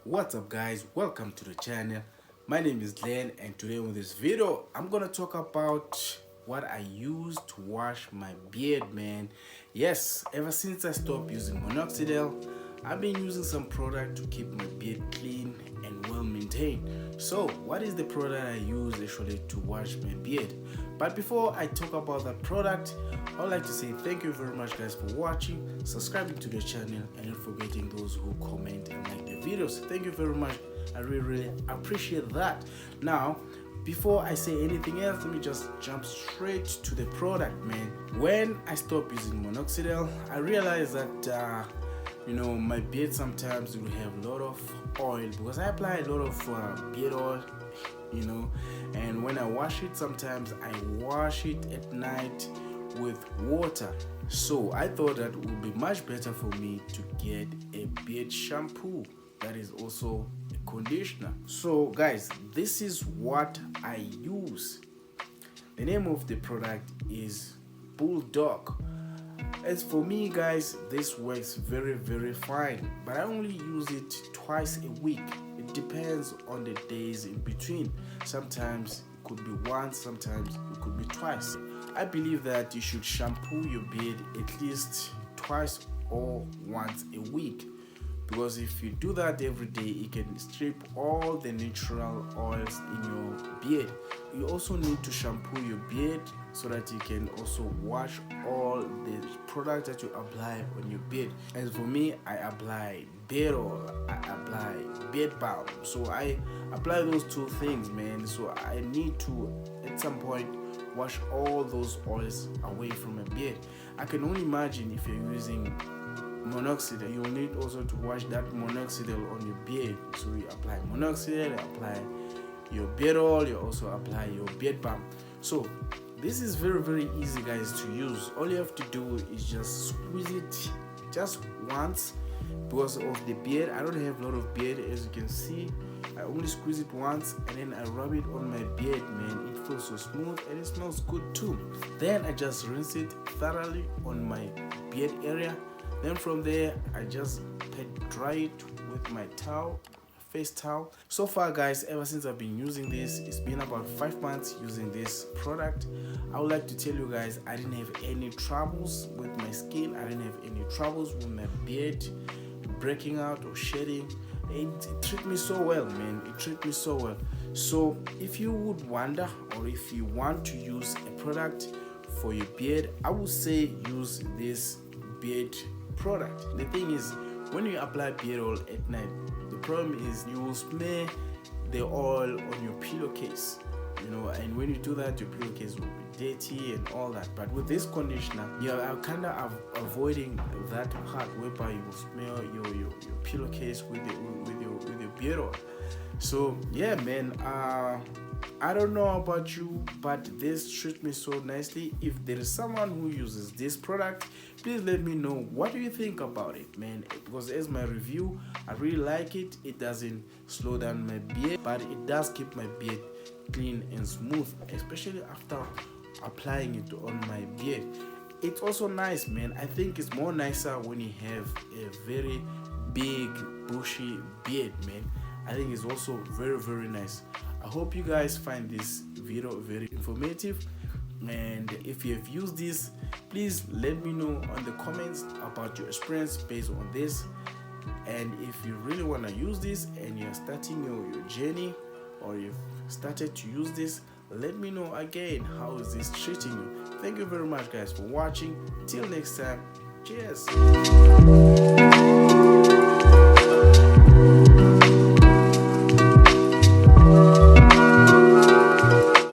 What's up guys, welcome to the channel. My name is Glenn and today in this video I'm gonna talk about what I use to wash my beard, man. Yes, ever since I stopped using minoxidil, I've been using some product to keep my beard clean and well maintained. So what is the product I use actually to wash my beard? But before I talk about that product, I'd like to say thank you very much guys for watching, subscribing to the channel, and not forgetting those who comment and like the videos. Thank you very much. I really appreciate that. Now, before I say anything else, let me just jump straight to the product, man. When I stopped using minoxidil, I realized that my beard sometimes will have a lot of oil because I apply a lot of beard oil, and when I wash it, sometimes I wash it at night with water. So I thought that it would be much better for me to get a beard shampoo that is also a conditioner. So guys, this is what I use. The name of the product is Bulldog. As for me guys, this works very fine, but I only use it twice a week. It depends on the days in between. Sometimes it could be once, sometimes it could be twice. I believe that you should shampoo your beard at least twice or once a week, because if you do that every day, it can strip all the natural oils in your beard. You also need to shampoo your beard so that you can also wash all the products that you apply on your beard. As for me, I apply beard oil, I apply beard balm. So I apply those two things, man. So I need to at some point wash all those oils away from my beard. I can only imagine if you're using minoxidil, you need also to wash that minoxidil on your beard. So you apply minoxidil, you apply your beard oil, you also apply your beard balm. So this is very easy guys to use. All you have to do is just squeeze it just once. Because of the beard, I don't have a lot of beard, as you can see. I only squeeze it once and then I rub it on my beard, man. It feels so smooth and it smells good too. Then I just rinse it thoroughly on my beard area. Then from there, I just dry it with my towel, face towel. So far guys, ever since I've been using this, it's been about 5 months using this product. I would like to tell you guys, I didn't have any troubles with my skin. I didn't have any troubles with my beard breaking out or shedding. It treated me so well, man. It treated me so well. So if you would wonder, or if you want to use a product for your beard, I would say use this beard product. The thing is, when you apply beard oil at night, the problem is you will smear the oil on your pillowcase, and when you do that, your pillowcase will be dirty and all that. But with this conditioner, you are kind of avoiding that part whereby you will smear your pillowcase with your beard oil. So yeah, man, I don't know about you, but this treats me so nicely. If there is someone who uses this product, please let me know what do you think about it, man. Because as my review, I really like it. It doesn't slow down my beard, but it does keep my beard clean and smooth, especially after applying it on my beard. It's also nice, man. I think it's more nicer when you have a very big bushy beard, man. I think it's also very nice. I hope you guys find this video very informative, and if you have used this, please let me know on the comments about your experience based on this. And if you really want to use this and you're starting your journey, or you've started to use this, let me know again, how is this treating you. Thank you very much guys for watching. Till next time, cheers.